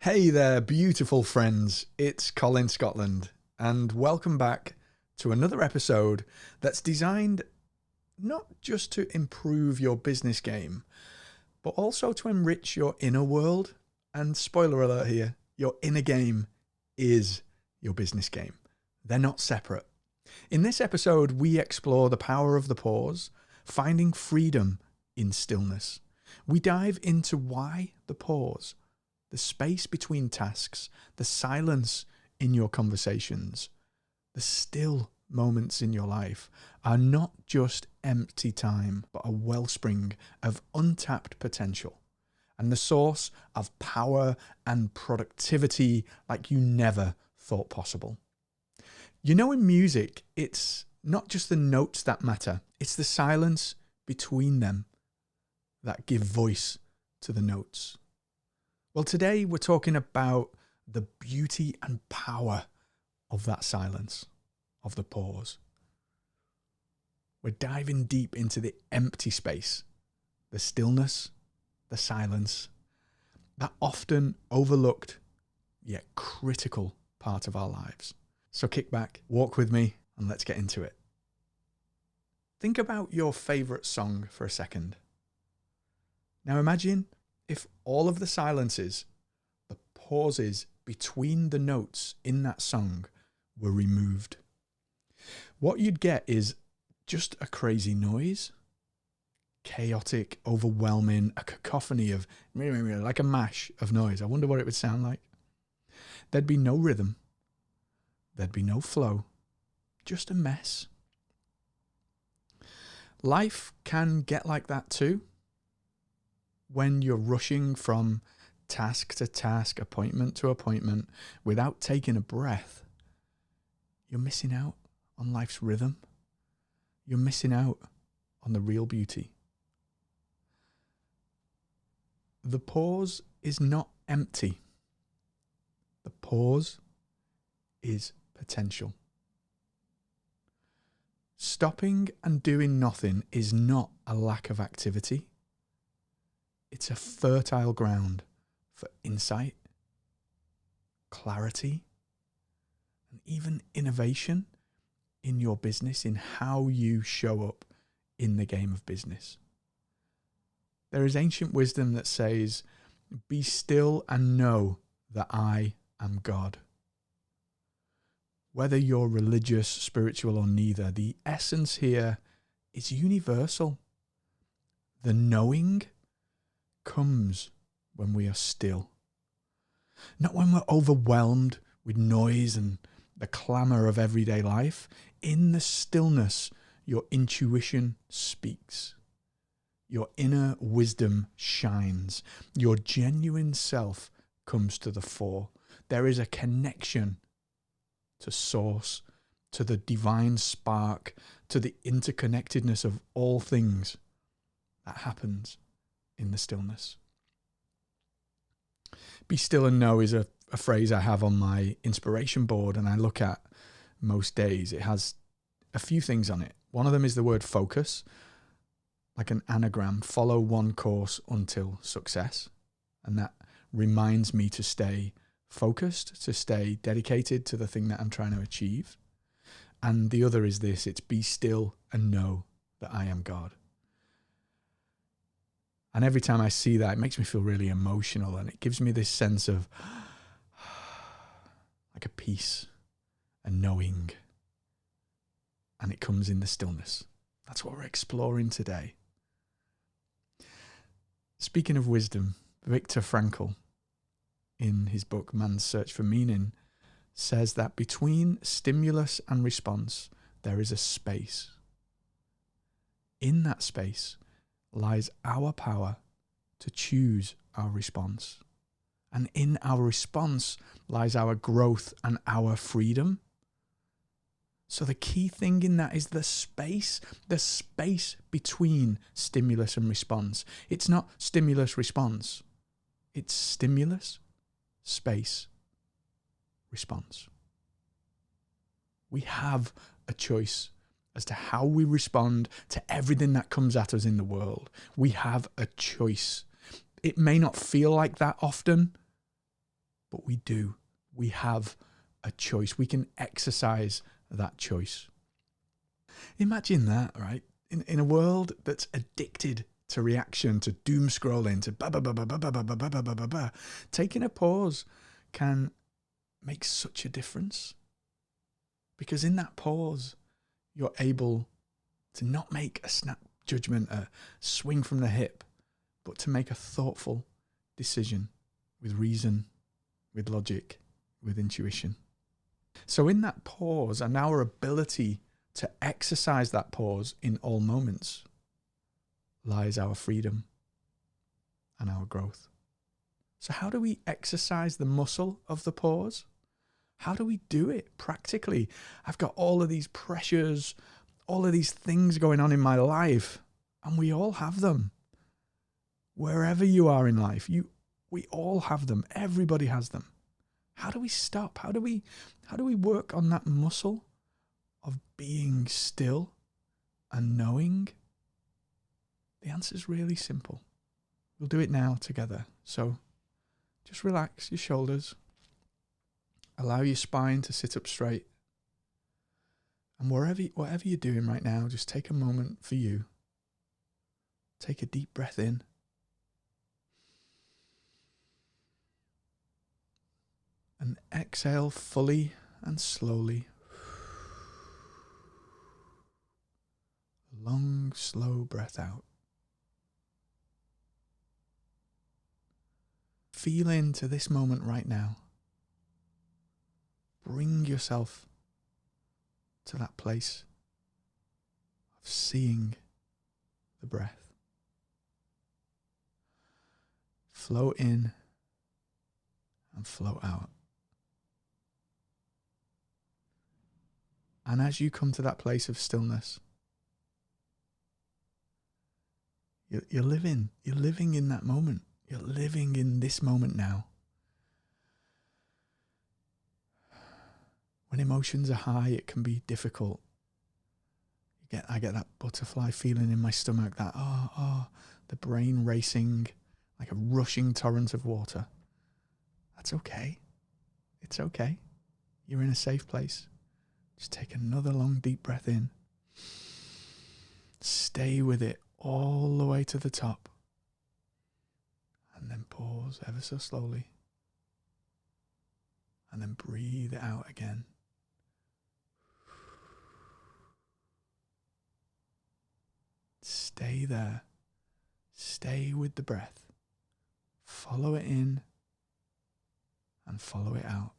Hey there, beautiful friends. It's Colin Scotland, and welcome back to another episode that's designed not just to improve your business game, but also to enrich your inner world. And spoiler alert here, your inner game is your business game. They're not separate. In this episode, we explore the power of the pause, finding freedom in stillness. We dive into why the pause, the space between tasks, the silence in your conversations, the still moments in your life are not just empty time, but a wellspring of untapped potential and the source of power and productivity like you never thought possible. You know, in music, it's not just the notes that matter, it's the silence between them that give voice to the notes. Well, today we're talking about the beauty and power of that silence, of the pause. We're diving deep into the empty space, the stillness, the silence, that often overlooked yet critical part of our lives. So kick back, walk with me, and let's get into it. Think about your favorite song for a second. Now imagine if all of the silences, the pauses between the notes in that song were removed. What you'd get is just a crazy noise, chaotic, overwhelming, a cacophony of, like a mash of noise. I wonder what it would sound like. There'd be no rhythm. There'd be no flow. Just a mess. Life can get like that too. When you're rushing from task to task, appointment to appointment, without taking a breath, you're missing out on life's rhythm. You're missing out on the real beauty. The pause is not empty. The pause is potential. Stopping and doing nothing is not a lack of activity. It's a fertile ground for insight, clarity, and even innovation in your business, in how you show up in the game of business. There is ancient wisdom that says, "Be still and know that I am God." Whether you're religious, spiritual, or neither, the essence here is universal. The knowing comes when we are still. Not when we're overwhelmed with noise and the clamor of everyday life. In the stillness, your intuition speaks. Your inner wisdom shines. Your genuine self comes to the fore. There is a connection to source, to the divine spark, to the interconnectedness of all things that happens in the stillness. Be still and know is a phrase I have on my inspiration board, and I look at most days. It has a few things on it. One of them is the word focus, like an anagram, follow one course until success. And that reminds me to stay focused, to stay dedicated to the thing that I'm trying to achieve. And the other is this, it's be still and know that I am God. And every time I see that, it makes me feel really emotional, and it gives me this sense of like a peace, a knowing, and it comes in the stillness. That's what we're exploring today. Speaking of wisdom, Viktor Frankl, in his book Man's Search for Meaning, says that between stimulus and response, there is a space. In that space lies our power to choose our response. And in our response lies our growth and our freedom. So the key thing in that is the space between stimulus and response. It's not stimulus response. It's stimulus, space, response. We have a choice as to how we respond to everything that comes at us in the world. We have a choice. It may not feel like that often, but we do. We have a choice. We can exercise that choice. Imagine that, right? In a world that's addicted to reaction, to doom scrolling, to ba ba ba ba ba ba ba ba ba ba ba ba, taking a pause can make such a difference. Because in that pause, you're able to not make a snap judgment, a swing from the hip, but to make a thoughtful decision with reason, with logic, with intuition. So in that pause, and our ability to exercise that pause in all moments, lies our freedom and our growth. So how do we exercise the muscle of the pause? How do we do it practically? I've got all of these pressures, all of these things going on in my life, and we all have them. Wherever you are in life, we all have them. Everybody has them. How do we stop? How do we work on that muscle of being still and knowing? The answer is really simple. We'll do it now together. So just relax your shoulders. Allow your spine to sit up straight. And whatever you're doing right now, just take a moment for you. Take a deep breath in. And exhale fully and slowly. Long, slow breath out. Feel into this moment right now. Bring yourself to that place of seeing the breath. Flow in and flow out. And as you come to that place of stillness, you're living in that moment. You're living in this moment now. When emotions are high, it can be difficult. I get that butterfly feeling in my stomach, that the brain racing like a rushing torrent of water. That's okay. It's okay. You're in a safe place. Just take another long, deep breath in. Stay with it all the way to the top. And then pause ever so slowly. And then breathe it out again. Stay there. Stay with the breath. Follow it in and follow it out.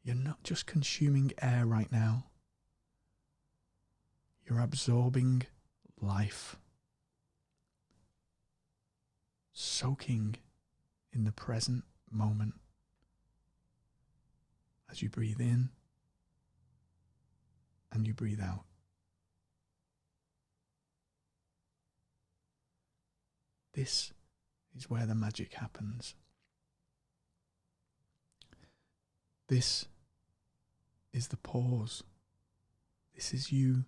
You're not just consuming air right now. You're absorbing life. Soaking in the present moment as you breathe in and you breathe out. This is where the magic happens. This is the pause. This is you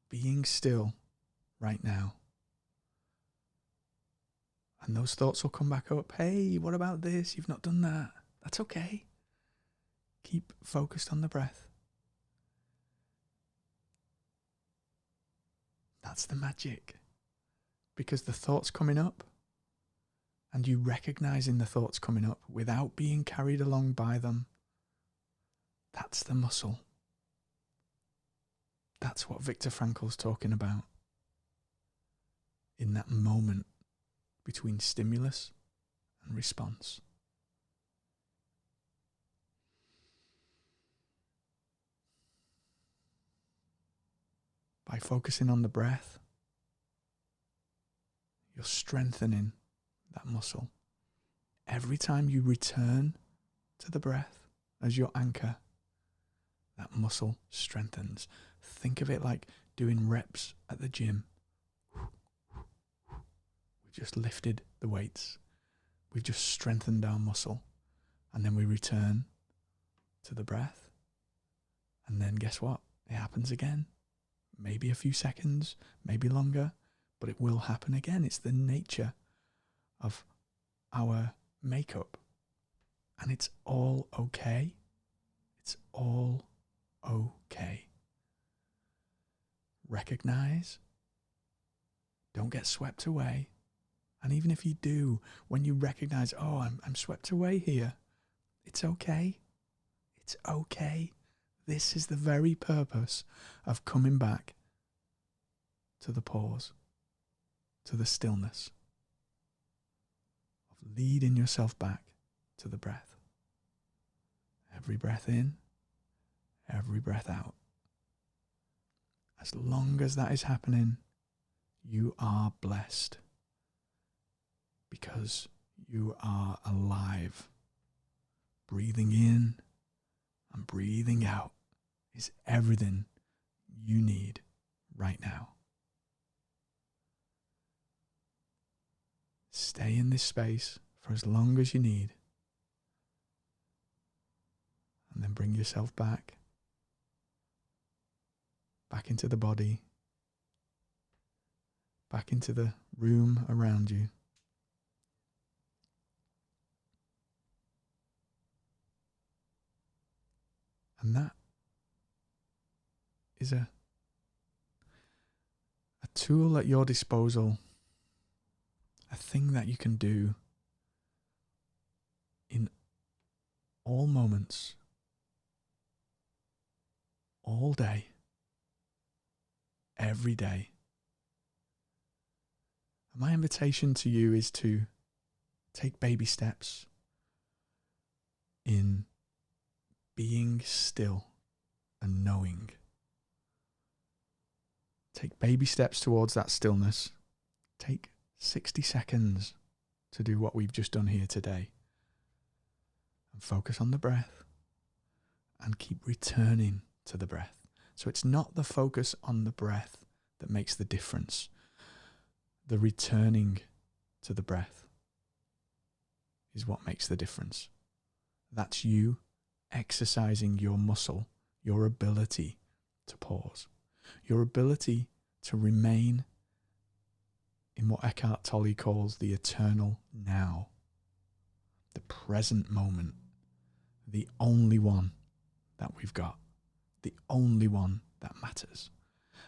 being still right now. And those thoughts will come back up. Hey, what about this? You've not done that. That's okay. Keep focused on the breath. That's the magic. Because the thoughts coming up and you recognizing the thoughts coming up without being carried along by them, that's the muscle. That's what Viktor Frankl's talking about. In that moment between stimulus and response. By focusing on the breath, you're strengthening that muscle. Every time you return to the breath as your anchor, that muscle strengthens. Think of it like doing reps at the gym. We've just lifted the weights. We've just strengthened our muscle. And then we return to the breath. And then guess what? It happens again. Maybe a few seconds, maybe longer, but it will happen again. It's the nature of our makeup. And it's all okay. It's all okay. Recognize. Don't get swept away. And even if you do, when you recognize, oh, I'm swept away here, it's okay. It's okay. This is the very purpose of coming back to the pause, to the stillness, of leading yourself back to the breath. Every breath in, every breath out. As long as that is happening, you are blessed because you are alive. Breathing in and breathing out is everything you need right now. Stay in this space for as long as you need. And then bring yourself back into the body, back into the room around you. And that is a tool at your disposal, a thing that you can do in all moments, all day, every day. And my invitation to you is to take baby steps in being still and knowing. Take baby steps towards that stillness. Take 60 seconds to do what we've just done here today. And focus on the breath and keep returning to the breath. So it's not the focus on the breath that makes the difference. The returning to the breath is what makes the difference. That's you exercising your muscle, your ability to pause, your ability to remain in what Eckhart Tolle calls the eternal now, the present moment, the only one that we've got, the only one that matters.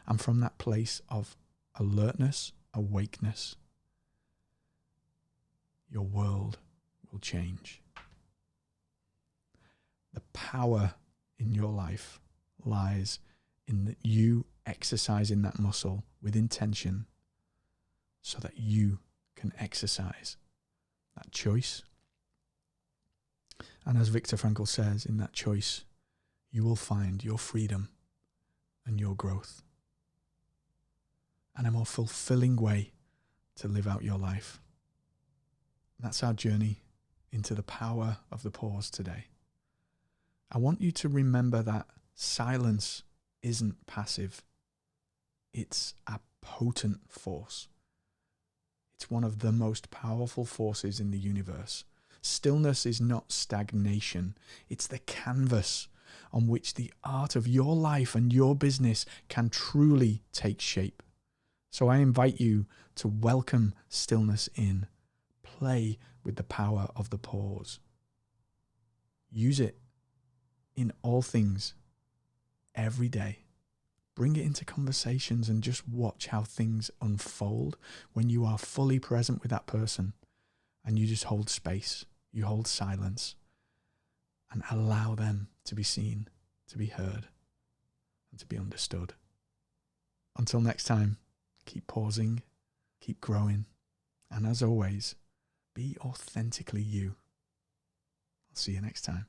And from that place of alertness, awakeness, your world will change. The power in your life lies in that you exercising that muscle with intention so that you can exercise that choice. And as Viktor Frankl says, in that choice, you will find your freedom and your growth and a more fulfilling way to live out your life. That's our journey into the power of the pause today. I want you to remember that silence isn't passive. It's a potent force. It's one of the most powerful forces in the universe. Stillness is not stagnation. It's the canvas on which the art of your life and your business can truly take shape. So I invite you to welcome stillness in. Play with the power of the pause. Use it in all things, every day. Bring it into conversations and just watch how things unfold when you are fully present with that person and you just hold space, you hold silence and allow them to be seen, to be heard, and to be understood. Until next time, keep pausing, keep growing, and as always, be authentically you. I'll see you next time.